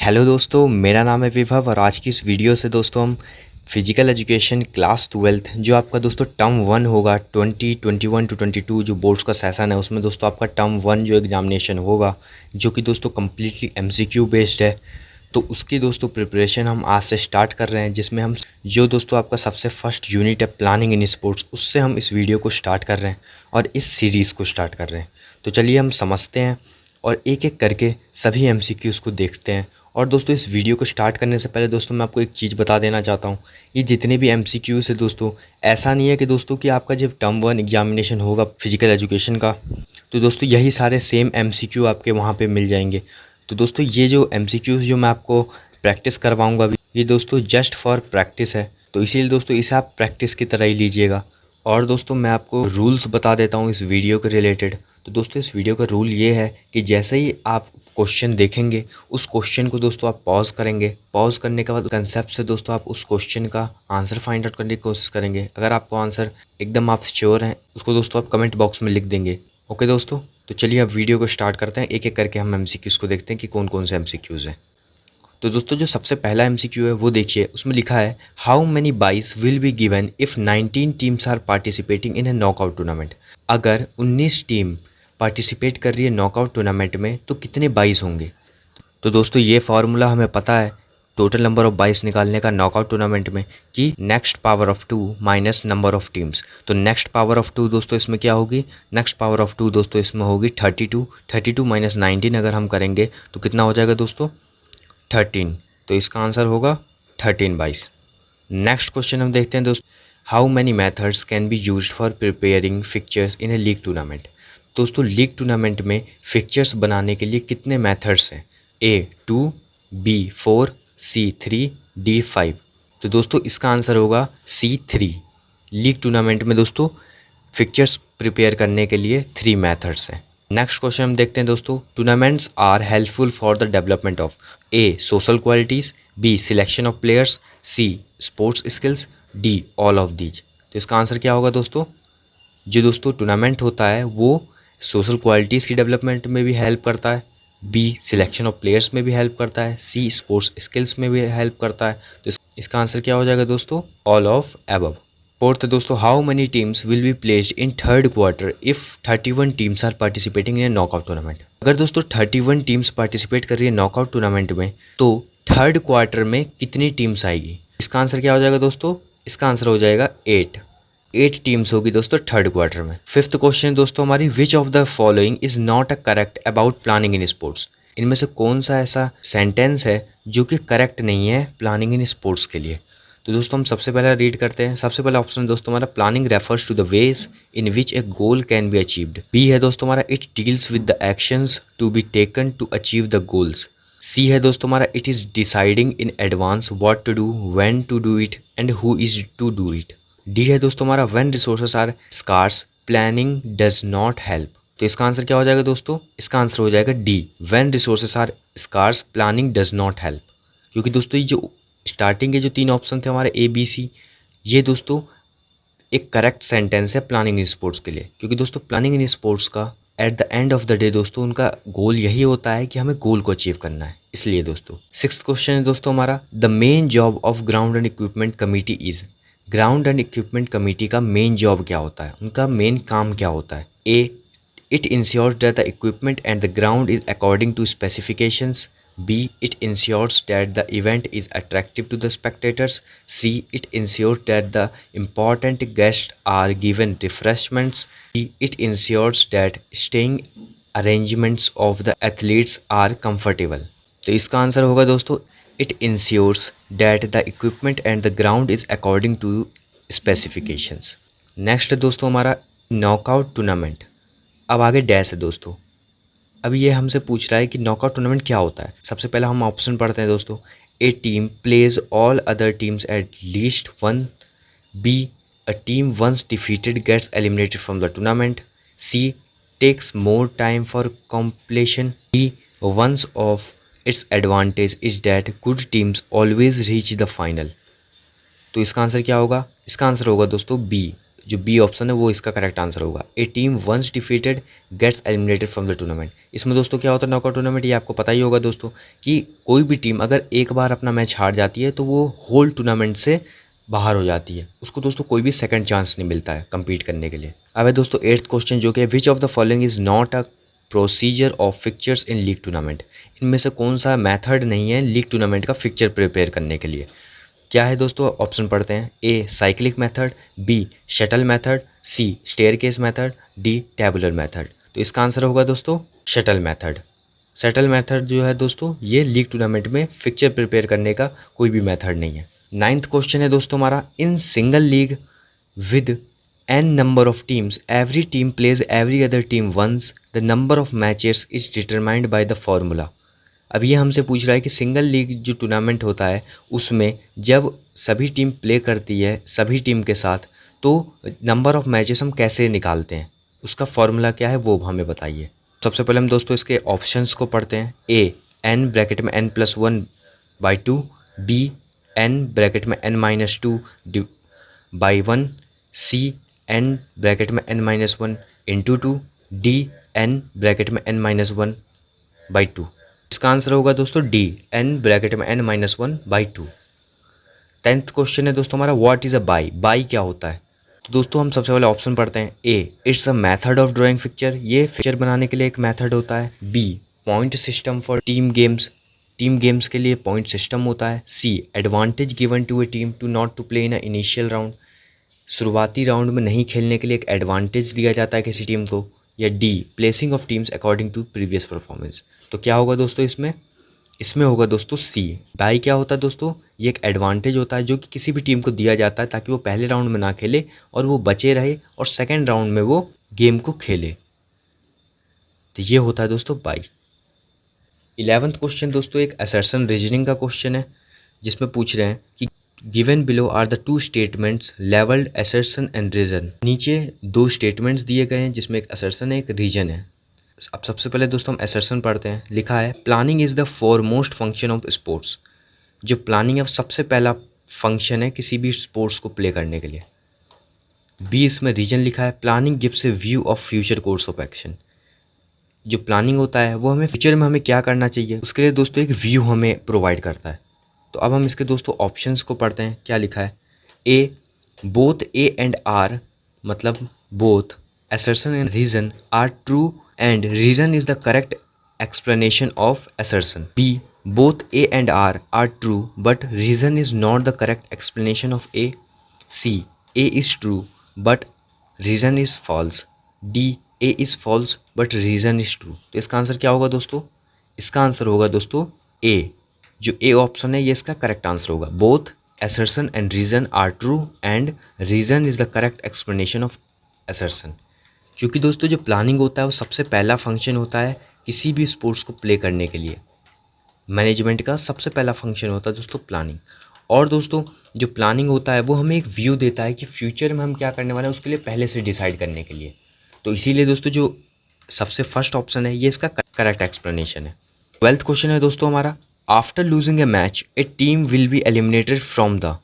Hello दोस्तों, मेरा नाम है विभव और आज की इस वीडियो से दोस्तों हम फिजिकल एजुकेशन क्लास 12 जो आपका दोस्तों टर्म 1 होगा 2021 टू 22 जो बोर्ड्स का सेशन है उसमें दोस्तों आपका टर्म 1 जो एग्जामिनेशन होगा जो कि दोस्तों कम्प्लीटली एमसीक्यू बेस्ड है। तो उसकी दोस्तों प्रिपरेशन हम आज से स्टार्ट कर रहे हैं, जिसमें हम जो दोस्तों आपका सबसे फर्स्ट यूनिट है प्लानिंग इन स्पोर्ट्स, उससे हम इस वीडियो को स्टार्ट कर रहे हैं और इस सीरीज़ को स्टार्ट कर रहे हैं। तो चलिए हम समझते हैं और एक एक करके सभी एमसीक्यूज़ को देखते हैं। और दोस्तों इस वीडियो को स्टार्ट करने से पहले दोस्तों मैं आपको एक चीज़ बता देना चाहता हूँ, ये जितने भी एमसीक्यूज़ है दोस्तों, ऐसा नहीं है कि दोस्तों कि आपका जब टर्म 1 एग्जामिनेशन होगा फिजिकल एजुकेशन का तो दोस्तों यही सारे सेम एमसीक्यू आपके वहाँ पे मिल जाएंगे। तो दोस्तों ये जो एमसीक्यूज़ जो मैं आपको प्रैक्टिस करवाऊँगा अभी, ये दोस्तों जस्ट फॉर प्रैक्टिस है, तो इसीलिए दोस्तों इसे आप प्रैक्टिस की तरह ही लीजिएगा। और दोस्तों मैं आपको रूल्स बता देता हूँ इस वीडियो के रिलेटेड। तो दोस्तों इस वीडियो का रूल ये है कि जैसे ही आप क्वेश्चन देखेंगे उस क्वेश्चन को दोस्तों आप पॉज करेंगे। पॉज करने के बाद कंसेप्ट से दोस्तों आप उस क्वेश्चन का आंसर फाइंड आउट करने की कोशिश करेंगे। अगर आपको आंसर एकदम आप श्योर हैं उसको दोस्तों आप कमेंट बॉक्स में लिख देंगे। ओके दोस्तों, तो चलिए अब वीडियो को स्टार्ट करते हैं। एक एक करके हम एमसीक्यूज़ को देखते हैं कि कौन कौन से एमसीक्यूज़ हैं। तो दोस्तों जो सबसे पहला एमसीक्यू है वो देखिए, उसमें लिखा है how many byes will be given if 19 teams are participating in a knockout tournament. अगर 19 टीम पार्टिसिपेट कर रही है नॉकआउट टूर्नामेंट में तो कितने बाइस होंगे। तो दोस्तों ये फार्मूला हमें पता है टोटल नंबर ऑफ बाइस निकालने का नॉकआउट टूर्नामेंट में कि next power of 2 minus number of teams. तो नेक्स्ट पावर ऑफ 2 दोस्तों इसमें क्या होगी, नेक्स्ट पावर ऑफ 2 दोस्तों इसमें होगी 32। 32 माइनस 19 अगर हम करेंगे तो कितना हो जाएगा दोस्तों 13। तो इसका आंसर होगा 13 बाइस। नेक्स्ट क्वेश्चन हम देखते हैं दोस्तों, how many methods can be used for preparing fixtures in A league tournament. दोस्तों लीग टूर्नामेंट में फिक्चर्स बनाने के लिए कितने मेथड्स हैं, A 2, B 4, C 3, D 5। तो दोस्तों इसका आंसर होगा C 3। लीग टूर्नामेंट में दोस्तों फिक्चर्स प्रिपेयर करने के लिए 3 मेथड्स हैं। नेक्स्ट क्वेश्चन हम देखते हैं दोस्तों, tournaments are helpful for the development of A social qualities, B selection of players, C sports skills, D all of these. तो इसका आंसर क्या होगा दोस्तों, जो दोस्तों टूर्नामेंट होता है वो सोशल क्वालिटीज़ की डेवलपमेंट में भी हेल्प करता है, B सिलेक्शन ऑफ प्लेयर्स में भी हेल्प करता है, C स्पोर्ट्स स्किल्स में भी हेल्प करता है। तो इसका आंसर क्या हो जाएगा दोस्तों, ऑल ऑफ एबव। फोर्थ दोस्तों, how many teams will be placed in third quarter if 31 teams are participating in knockout tournament. अगर दोस्तों 31 टीम्स पार्टिसिपेट कर रही है नॉकआउट टूर्नामेंट में तो थर्ड क्वार्टर में कितनी टीम्स आएगी। इसका आंसर क्या हो जाएगा दोस्तों, इसका आंसर हो जाएगा 8 टीम्स होगी दोस्तों थर्ड क्वार्टर में। फिफ्थ क्वेश्चन दोस्तों हमारी, विच of the following is not a correct about planning in sports. इनमें से कौन सा ऐसा सेंटेंस है जो कि करेक्ट नहीं है प्लानिंग इन स्पोर्ट्स के लिए। तो दोस्तों हम सबसे पहले रीड करते हैं। सबसे पहला ऑप्शन दोस्तों हमारा, planning refers to the ways in which a goal can be achieved. B है दोस्तों हमारा, it deals with the actions to be taken to achieve the goals. C है दोस्तों हमारा, it is deciding in advance what to do, when to do it and who is to do it. D है दोस्तों हमारा, when resources are scarce planning does not help. तो इसका answer क्या हो जाएगा दोस्तों, इसका आंसर हो जाएगा D, when resources are scarce planning does not help. क्योंकि दोस्तों ये जो स्टार्टिंग के जो 3 ऑप्शन थे हमारे A B C, ये दोस्तों एक करेक्ट सेंटेंस है प्लानिंग इन स्पोर्ट्स के लिए। क्योंकि दोस्तों प्लानिंग इन स्पोर्ट्स का at the end of the day दोस्तों उनका गोल यही होता है कि हमें गोल को अचीव करना है, इसलिए दोस्तों। सिक्स्थ क्वेश्चन है दोस्तों हमारा, the main job of ground and equipment committee is. Ground and equipment committee का मेन जॉब क्या होता है, उनका मेन काम क्या होता है। A it ensures that the equipment and the ground is according to specifications. B it ensures that the event is attractive to the spectators. C it ensures that the important guests are given refreshments. D it ensures that staying arrangements of the athletes are comfortable. तो इसका answer होगा दोस्तों, it ensures that the equipment and the ground is according to specifications. Next दोस्तों हमारा knockout tournament. अब आगे dash है दोस्तों। अब ये हमसे पूछ रहा है कि नॉकआउट टूर्नामेंट क्या होता है। सबसे पहले हम ऑप्शन पढ़ते हैं दोस्तों, A team plays all other teams at least one. B a team once defeated gets eliminated from the tournament. C takes more time for completion. D ones of its advantage is that good teams always reach the final. तो इसका answer क्या होगा, इसका answer होगा दोस्तों B, जो B option है वो इसका करेक्ट आंसर होगा। A team once defeated gets eliminated from the tournament. इसमें दोस्तों क्या होता है नॉकआउट टूर्नामेंट, ये आपको पता ही होगा दोस्तों कि कोई भी टीम अगर एक बार अपना मैच हार जाती है तो वो होल टूर्नामेंट से बाहर हो जाती है, उसको दोस्तों कोई भी सेकंड चांस नहीं मिलता है कम्पीट करने के लिए। अब है दोस्तों 8th क्वेश्चन जो कि which of the following is not a procedure of fixtures in league tournament. इनमें से कौन सा मेथड नहीं है लीग टूर्नामेंट का फिक्चर प्रिपेयर करने के लिए। क्या है दोस्तों, ऑप्शन पढ़ते हैं। A cyclic method, B shuttle method, C staircase method, D tabular method. तो इसका आंसर होगा दोस्तों शटल मेथड। शटल मेथड जो है दोस्तों ये लीग टूर्नामेंट में फिक्चर प्रिपेयर करने का कोई भी मेथड नहीं है। 9th क्वेश्चन है दोस्तों हमारा, in single league with n number of teams every team plays every other team once the number of matches is determined by the formula. अब ये हमसे पूछ रहा है कि सिंगल लीग जो टूर्नामेंट होता है उसमें जब सभी टीम प्ले करती है सभी टीम के साथ तो नंबर ऑफ मैचेस हम कैसे निकालते हैं, उसका फॉर्मूला क्या है वो हमें बताइए। सबसे पहले हम दोस्तों इसके ऑप्शंस को पढ़ते हैं। ए n ब्रैकेट में n+1/2, बी n ब्रैकेट में n-2/1, सी n ब्रैकेट में n-1 × 2, डी n ब्रैकेट में n-1/2। इसका आंसर होगा दोस्तों डी n ब्रैकेट में n-1/2। 10th क्वेश्चन है दोस्तों हमारा, what is a by. By क्या होता है। तो दोस्तों हम सबसे पहले ऑप्शन पढ़ते हैं। A it's a method of drawing picture, ये पिक्चर बनाने के लिए एक मेथड होता है। B point system for team games, team games के लिए पॉइंट सिस्टम होता है। C advantage given to a team to not to play in a initial round, शुरुआती राउंड में नहीं खेलने के लिए एक एडवांटेज दिया जाता है किसी टीम को। या D placing of teams according to previous performance. तो क्या होगा दोस्तों इसमें होगा दोस्तों सी। बाई क्या होता है दोस्तों, ये एक एडवांटेज होता है जो कि किसी भी टीम को दिया जाता है ताकि वो पहले राउंड में ना खेले और वो बचे रहे और सेकेंड राउंड में वो गेम को खेले। तो ये होता है दोस्तों बाई। 11th क्वेश्चन दोस्तों एक असर्शन रीजनिंग का क्वेश्चन है जिसमें पूछ रहे हैं कि given below are the 2 statements labelled assertion and reason. नीचे 2 स्टेटमेंट्स दिए गए हैं जिसमें एक असर्शन है एक रीजन है। अब सबसे पहले दोस्तों हम असर्शन पढ़ते हैं। लिखा है planning is the foremost function of sports. जो प्लानिंग है सबसे पहला फंक्शन है किसी भी स्पोर्ट्स को प्ले करने के लिए। बी इसमें रीजन लिखा है planning gives A view of future course of action. जो प्लानिंग होता है वो हमें फ्यूचर में हमें क्या करना चाहिए उसके लिए दोस्तों एक व्यू हमें प्रोवाइड करता है। तो अब हम इसके दोस्तों ऑप्शंस को पढ़ते हैं। क्या लिखा है, A both A and R मतलब both assertion and reason are true and reason is the correct explanation of assertion. B both A and R true but reason is not the correct explanation of A. C A is true but reason is false. D A is false but reason is true. तो इसका answer क्या होगा दोस्तों, इसका answer होगा दोस्तों ए। जो A option है ये इसका करेक्ट आंसर होगा। Both assertion and reason are true and reason is the correct explanation of assertion. क्योंकि दोस्तों जो प्लानिंग होता है वो सबसे पहला फंक्शन होता है किसी भी स्पोर्ट्स को प्ले करने के लिए। मैनेजमेंट का सबसे पहला फंक्शन होता है दोस्तों प्लानिंग। और दोस्तों जो प्लानिंग होता है वो हमें एक व्यू देता है कि फ्यूचर में हम क्या करने वाले हैं उसके लिए पहले से डिसाइड करने के लिए। तो इसीलिए दोस्तों जो सबसे फर्स्ट ऑप्शन है ये इसका करेक्ट एक्सप्लेनेशन है। 12th क्वेश्चन है दोस्तों हमारा, after losing A match A team will be eliminated from the.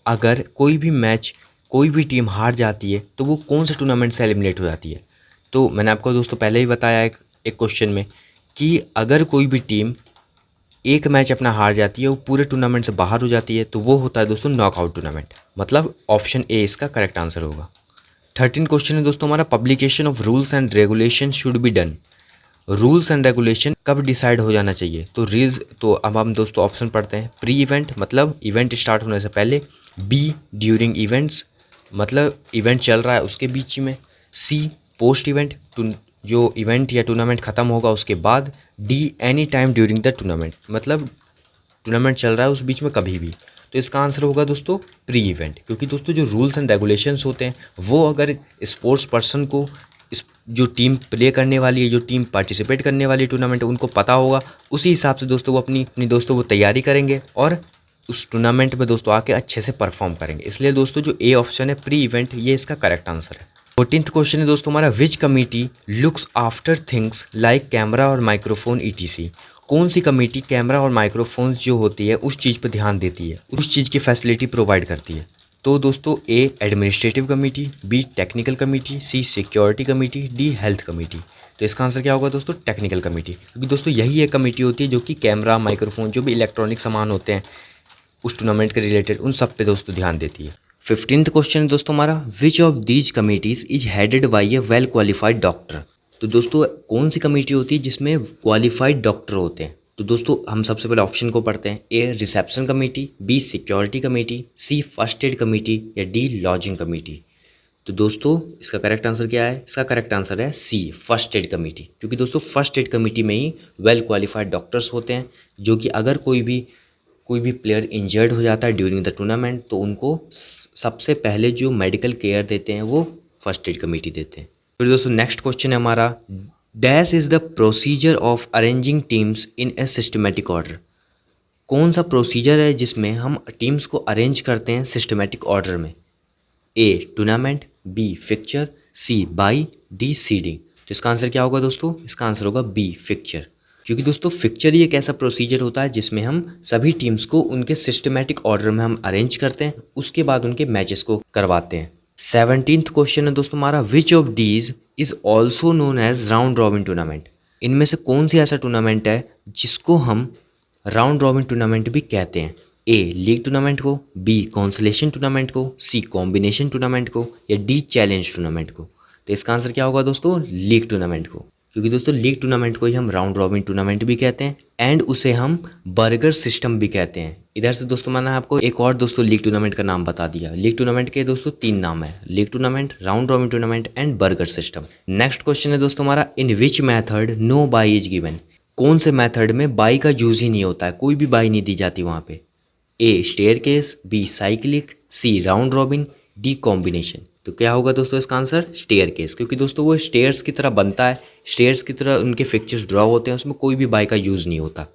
अगर कोई भी मैच कोई भी टीम हार जाती है तो वो कौन से टूर्नामेंट से एलिमिनेट हो जाती है। तो मैंने आपको दोस्तों पहले ही बताया एक क्वेश्चन में कि अगर कोई भी टीम एक मैच अपना हार जाती है वो पूरे टूर्नामेंट से बाहर हो जाती है तो वो होता है दोस्तों नॉकआउट टूर्नामेंट। मतलब ऑप्शन ए इसका करेक्ट आंसर होगा। 13 क्वेश्चन है दोस्तों हमारा, publication of rules and regulation should be done. Rules and regulation कब डिसाइड हो जाना चाहिए। तो अब हम दोस्तों ऑप्शन पढ़ते हैं। प्री इवेंट मतलब इवेंट स्टार्ट होने से पहले। बी ड्यूरिंग इवेंट्स मतलब इवेंट चल रहा है उसके बीच में। सी पोस्ट इवेंट जो इवेंट या टूर्नामेंट ख़त्म होगा उसके बाद। D any time during the tournament मतलब टूर्नामेंट चल रहा है उस बीच में कभी भी। तो इसका आंसर होगा दोस्तों प्री इवेंट। क्योंकि दोस्तों जो रूल्स एंड रेगुलेशंस होते हैं वो अगर स्पोर्ट्स पर्सन को इस जो टीम प्ले करने वाली है जो टीम पार्टिसिपेट करने वाली टूर्नामेंट है उनको पता होगा, उसी हिसाब से दोस्तों वो अपनी दोस्तों वो तैयारी करेंगे और उस टूर्नामेंट में दोस्तों आके अच्छे से परफॉर्म करेंगे। इसलिए दोस्तों जो ए ऑप्शन है प्री इवेंट ये इसका करेक्ट आंसर है। 14th क्वेश्चन है दोस्तों हमारा, विच committee looks after things like camera और माइक्रोफोन ETC। कौन सी कमेटी कैमरा और माइक्रोफोन्स जो होती है उस चीज़ पर ध्यान देती है, उस चीज़ की फैसिलिटी प्रोवाइड करती है। तो दोस्तों A administrative committee, B technical committee, C security committee, D health committee. तो इसका आंसर क्या होगा दोस्तों? टेक्निकल कमेटी, क्योंकि दोस्तों यही एक कमेटी होती है जो कि कैमरा, माइक्रोफोन, जो भी इलेक्ट्रॉनिक सामान होते हैं उस टूर्नामेंट के रिलेटेड, उन सब पे दोस्तों ध्यान देती है। 15th क्वेश्चन है दोस्तों हमारा, which of these committees is headed by A well qualified doctor. तो दोस्तों कौन सी कमेटी होती है जिसमें क्वालिफाइड डॉक्टर होते हैं? तो दोस्तों हम सबसे पहले ऑप्शन को पढ़ते हैं। A reception committee, B security committee, C first aid committee, या डी लॉजिंग कमेटी। तो दोस्तों इसका करेक्ट आंसर क्या है? इसका करेक्ट आंसर है सी फर्स्ट एड कमेटी, क्योंकि दोस्तों फर्स्ट एड कमेटी में ही वेल क्वालिफाइड डॉक्टर्स होते हैं, जो कि अगर कोई भी प्लेयर इंजर्ड हो जाता है ड्यूरिंग द टूर्नामेंट तो उनको सबसे पहले जो मेडिकल केयर देते हैं वो फर्स्ट एड कमेटी देते हैं। फिर दोस्तों नेक्स्ट क्वेश्चन है हमारा, dash is the procedure of arranging teams in a systematic order. कौन सा प्रोसीजर है जिसमें हम टीम्स को अरेंज करते हैं सिस्टमेटिक ऑर्डर में? A tournament, B fixture, C bye, D seeding. तो इसका आंसर क्या होगा दोस्तों? इसका आंसर होगा बी फिक्चर, क्योंकि दोस्तों फिक्चर ही एक ऐसा प्रोसीजर होता है जिसमें हम सभी टीम्स को उनके सिस्टमेटिक ऑर्डर में हम अरेंज करते हैं, उसके बाद उनके मैचेस को करवाते हैं। 17th क्वेश्चन है दोस्तों हमारा, which of these is also known as round robin tournament. इनमें से कौन सी ऐसा टूर्नामेंट है जिसको हम राउंड रॉबिन टूर्नामेंट भी कहते हैं? ए लीग टूर्नामेंट को, बी कॉन्सोलेशन टूर्नामेंट को, सी कॉम्बिनेशन टूर्नामेंट को, या डी चैलेंज टूर्नामेंट को। तो इसका आंसर क्या होगा दोस्तों? लीग टूर्नामेंट को, क्योंकि दोस्तों लीग टूर्नामेंट को ही हम राउंड रॉबिन टूर्नामेंट भी कहते हैं एंड उसे हम बर्गर सिस्टम भी कहते हैं। इधर से दोस्तों मैंने आपको एक और दोस्तों लीग टूर्नामेंट का नाम बता दिया। लीग टूर्नामेंट के दोस्तों 3 नाम है, league tournament, round robin tournament and Berger system. Next question है दोस्तों हमारा, in which method no bye is given. कौन से मैथड में बाई का यूज ही नहीं होता है, कोई भी बाई नहीं दी जाती वहाँ पे? A staircase, B cyclic, C round robin, D combination. तो क्या होगा दोस्तों इसका आंसर? स्टेयर केस, क्योंकि दोस्तों वो स्टेयर्स की तरह बनता है, स्टेयर्स की तरह उनके फिक्चर्स ड्रॉ होते हैं, उसमें कोई भी बाई का यूज़ नहीं होता।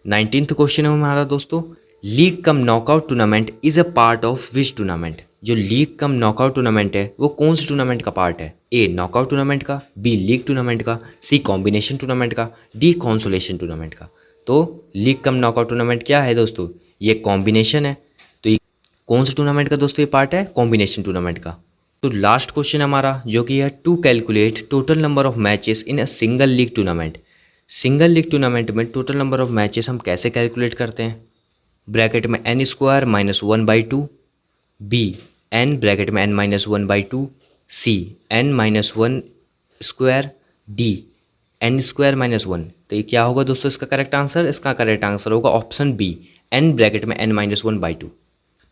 19th क्वेश्चन है हमारा दोस्तों, league cum knockout tournament is a part of which tournament. जो लीग कम नॉकआउट टूर्नामेंट है वो कौन से टूर्नामेंट का पार्ट है? ए नॉकआउट टूर्नामेंट का, बी लीग टूर्नामेंट का, सी कॉम्बिनेशन टूर्नामेंट का, डी कॉन्सोलेशन टूर्नामेंट का। तो लीग कम नॉकआउट टूर्नामेंट क्या है दोस्तों? ये कॉम्बिनेशन है। तो ये कौन से टूर्नामेंट का दोस्तों ये पार्ट है? कॉम्बिनेशन टूर्नामेंट का। तो लास्ट क्वेश्चन हमारा जो कि है, to calculate total number of matches in a single league tournament. Single league tournament में टोटल नंबर ऑफ मैचेस हम कैसे कैलकुलेट करते हैं? ब्रैकेट में n square minus 1/2, B n bracket में n minus 1/2, C n minus 1 square, D n square minus 1। तो ये क्या होगा दोस्तों इसका करेक्ट आंसर? इसका करेक्ट आंसर होगा ऑप्शन बी, n ब्रैकेट में n माइनस 1/2।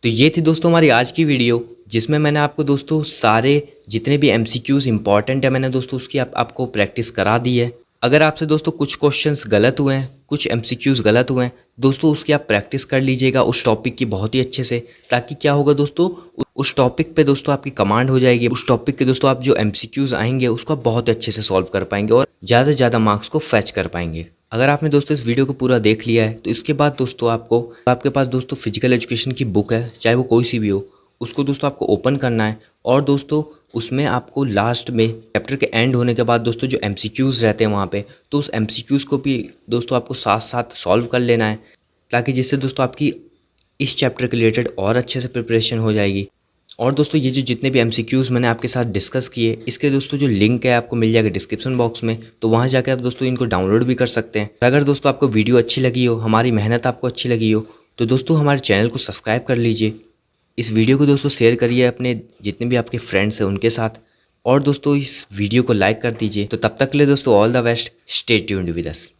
तो ये थी दोस्तों हमारी आज की वीडियो, जिसमें मैंने आपको दोस्तों सारे जितने भी MCQs इंपॉर्टेंट है मैंने दोस्तों उसकी आपको प्रैक्टिस करा दी है। अगर आपसे दोस्तों कुछ क्वेश्चंस गलत हुए हैं, कुछ MCQs गलत हुए हैं दोस्तों, उसकी आप प्रैक्टिस कर लीजिएगा उस टॉपिक की बहुत ही अच्छे से, ताकि क्या होगा दोस्तों उस टॉपिक पे दोस्तों आपकी कमांड हो जाएगी। उस टॉपिक के दोस्तों आप जो MCQs आएंगे उसको आप बहुत अच्छे से सॉल्व कर पाएंगे और ज़्यादा से ज़्यादा मार्क्स को फैच कर पाएंगे। अगर आपने दोस्तों इस वीडियो को पूरा देख लिया है तो इसके बाद दोस्तों आपके पास दोस्तों फिजिकल एजुकेशन की बुक है, चाहे वो कोई सी भी हो, उसको दोस्तों आपको ओपन करना है और दोस्तों उसमें आपको लास्ट में चैप्टर के एंड होने के बाद दोस्तों जो MCQs रहते हैं वहाँ पे, तो उस MCQs को भी दोस्तों आपको साथ साथ सॉल्व कर लेना है, ताकि जिससे दोस्तों आपकी इस चैप्टर के रिलेटेड और अच्छे से प्रिपरेशन हो जाएगी। और दोस्तों ये जो जितने भी MCQs मैंने आपके साथ डिस्कस किए, इसके दोस्तों जो लिंक है आपको मिल जाएगा डिस्क्रिप्शन बॉक्स में, तो वहाँ जाकर आप दोस्तों इनको डाउनलोड भी कर सकते हैं। अगर दोस्तों आपको वीडियो अच्छी लगी हो, हमारी मेहनत आपको अच्छी लगी हो, तो दोस्तों हमारे चैनल को सब्सक्राइब कर लीजिए। इस वीडियो को दोस्तों शेयर करिए अपने जितने भी आपके फ्रेंड्स हैं उनके साथ, और दोस्तों इस वीडियो को लाइक कर दीजिए। तो तब तक के लिए दोस्तों all the best, stay tuned with us.